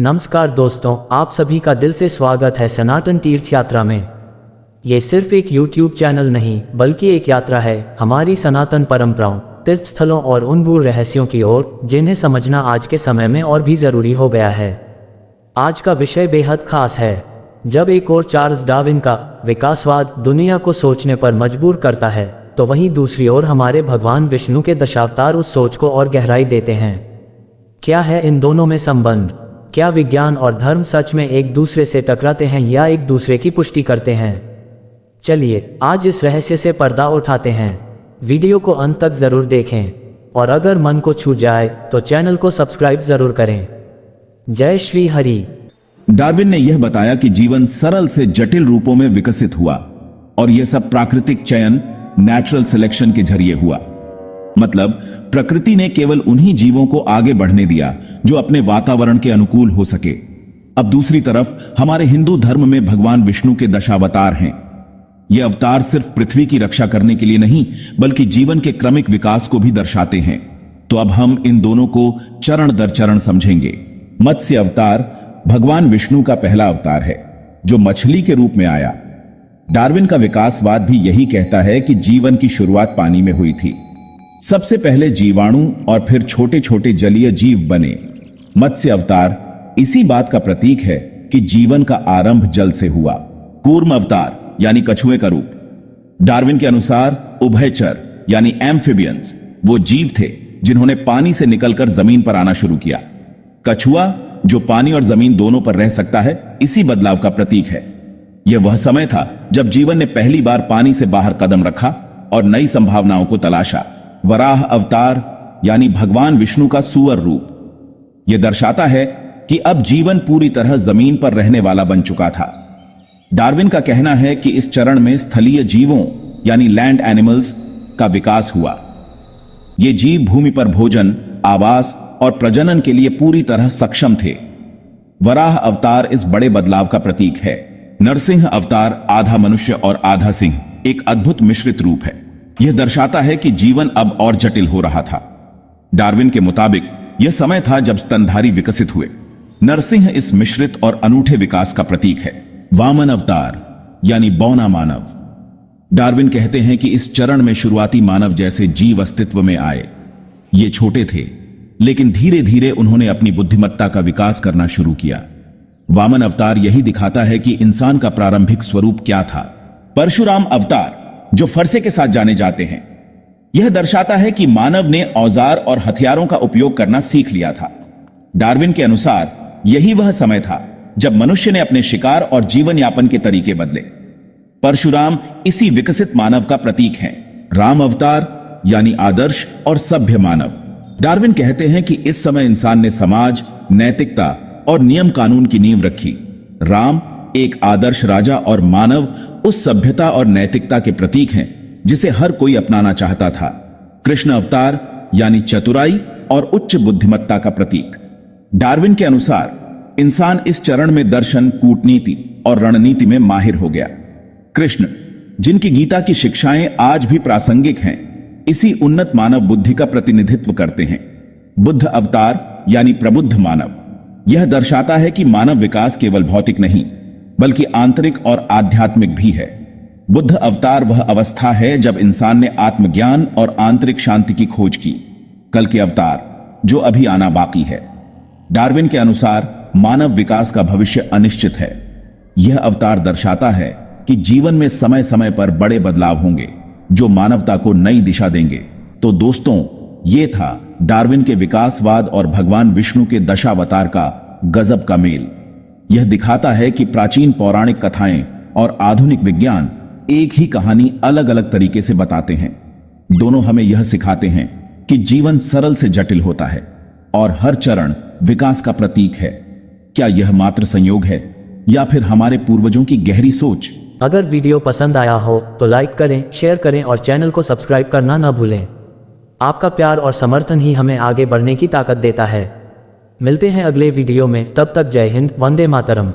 नमस्कार दोस्तों, आप सभी का दिल से स्वागत है सनातन तीर्थ यात्रा में। ये सिर्फ एक YouTube चैनल नहीं बल्कि एक यात्रा है हमारी सनातन परंपराओं, तीर्थ स्थलों और उन गूढ़ रहस्यों की ओर जिन्हें समझना आज के समय में और भी ज़रूरी हो गया है। आज का विषय बेहद खास है। जब एक और चार्ल्स डार्विन का विकासवाद दुनिया को सोचने पर मजबूर करता है, तो वहीं दूसरी ओर हमारे भगवान विष्णु के दशावतार उस सोच को और गहराई देते हैं। क्या है इन दोनों में संबंध? क्या विज्ञान और धर्म सच में एक दूसरे से टकराते हैं या एक दूसरे की पुष्टि करते हैं? चलिए आज इस रहस्य से पर्दा उठाते हैं। वीडियो को अंत तक जरूर देखें और अगर मन को छू जाए तो चैनल को सब्सक्राइब जरूर करें। जय श्री हरि। डार्विन ने यह बताया कि जीवन सरल से जटिल रूपों में विकसित हुआ और यह सब प्राकृतिक चयन, नेचुरल सिलेक्शन के जरिए हुआ। मतलब प्रकृति ने केवल उन्हीं जीवों को आगे बढ़ने दिया जो अपने वातावरण के अनुकूल हो सके। अब दूसरी तरफ हमारे हिंदू धर्म में भगवान विष्णु के दशावतार हैं। ये अवतार सिर्फ पृथ्वी की रक्षा करने के लिए नहीं बल्कि जीवन के क्रमिक विकास को भी दर्शाते हैं। तो अब हम इन दोनों को चरण दर चरण समझेंगे। मत्स्य अवतार भगवान विष्णु का पहला अवतार है जो मछली के रूप में आया। डार्विन का विकासवाद भी यही कहता है कि जीवन की शुरुआत पानी में हुई थी। सबसे पहले जीवाणु और फिर छोटे छोटे जलीय जीव बने। मत्स्य अवतार इसी बात का प्रतीक है कि जीवन का आरंभ जल से हुआ। कूर्म अवतार यानी कछुए का रूप। डार्विन के अनुसार उभयचर यानी एम्फिबियंस वो जीव थे जिन्होंने पानी से निकलकर जमीन पर आना शुरू किया। कछुआ जो पानी और जमीन दोनों पर रह सकता है, इसी बदलाव का प्रतीक है। यह वह समय था जब जीवन ने पहली बार पानी से बाहर कदम रखा और नई संभावनाओं को तलाशा। वराह अवतार यानी भगवान विष्णु का सुअर रूप। यह दर्शाता है कि अब जीवन पूरी तरह जमीन पर रहने वाला बन चुका था। डार्विन का कहना है कि इस चरण में स्थलीय जीवों यानी लैंड एनिमल्स का विकास हुआ। ये जीव भूमि पर भोजन, आवास और प्रजनन के लिए पूरी तरह सक्षम थे। वराह अवतार इस बड़े बदलाव का प्रतीक है। नरसिंह अवतार आधा मनुष्य और आधा सिंह एक अद्भुत मिश्रित रूप है। यह दर्शाता है कि जीवन अब और जटिल हो रहा था। डार्विन के मुताबिक यह समय था जब स्तनधारी विकसित हुए। नरसिंह इस मिश्रित और अनूठे विकास का प्रतीक है। वामन अवतार यानी बौना मानव। डार्विन कहते हैं कि इस चरण में शुरुआती मानव जैसे जीव अस्तित्व में आए। ये छोटे थे लेकिन धीरे धीरे उन्होंने अपनी बुद्धिमत्ता का विकास करना शुरू किया। वामन अवतार यही दिखाता है कि इंसान का प्रारंभिक स्वरूप क्या था। परशुराम अवतार जो फरसे के साथ जाने जाते हैं, यह दर्शाता है कि मानव ने औजार और हथियारों का उपयोग करना सीख लिया था। डार्विन के अनुसार यही वह समय था जब मनुष्य ने अपने शिकार और जीवन यापन के तरीके बदले। परशुराम इसी विकसित मानव का प्रतीक हैं। राम अवतार यानी आदर्श और सभ्य मानव। डार्विन कहते हैं कि इस समय इंसान ने समाज, नैतिकता और नियम कानून की नींव रखी। राम एक आदर्श राजा और मानव उस सभ्यता और नैतिकता के प्रतीक हैं जिसे हर कोई अपनाना चाहता था। कृष्ण अवतार यानी चतुराई और उच्च बुद्धिमत्ता का प्रतीक। डार्विन के अनुसार इंसान इस चरण में दर्शन, कूटनीति और रणनीति में माहिर हो गया। कृष्ण जिनकी गीता की शिक्षाएं आज भी प्रासंगिक हैं, इसी उन्नत मानव बुद्धि का प्रतिनिधित्व करते हैं। बुद्ध अवतार यानी प्रबुद्ध मानव। यह दर्शाता है कि मानव विकास केवल भौतिक नहीं बल्कि आंतरिक और आध्यात्मिक भी है। बुद्ध अवतार वह अवस्था है जब इंसान ने आत्मज्ञान और आंतरिक शांति की खोज की। कल के अवतार जो अभी आना बाकी है। डार्विन के अनुसार मानव विकास का भविष्य अनिश्चित है। यह अवतार दर्शाता है कि जीवन में समय समय पर बड़े बदलाव होंगे जो मानवता को नई दिशा देंगे। तो दोस्तों, यह था डार्विन के विकासवाद और भगवान विष्णु के दशावतार का गजब का मेल। यह दिखाता है कि प्राचीन पौराणिक कथाएं और आधुनिक विज्ञान एक ही कहानी अलग अलग तरीके से बताते हैं। दोनों हमें यह सिखाते हैं कि जीवन सरल से जटिल होता है और हर चरण विकास का प्रतीक है। क्या यह मात्र संयोग है या फिर हमारे पूर्वजों की गहरी सोच? अगर वीडियो पसंद आया हो तो लाइक करें, शेयर करें और चैनल को सब्सक्राइब करना न भूलें। आपका प्यार और समर्थन ही हमें आगे बढ़ने की ताकत देता है। मिलते हैं अगले वीडियो में, तब तक जय हिंद, वंदे मातरम।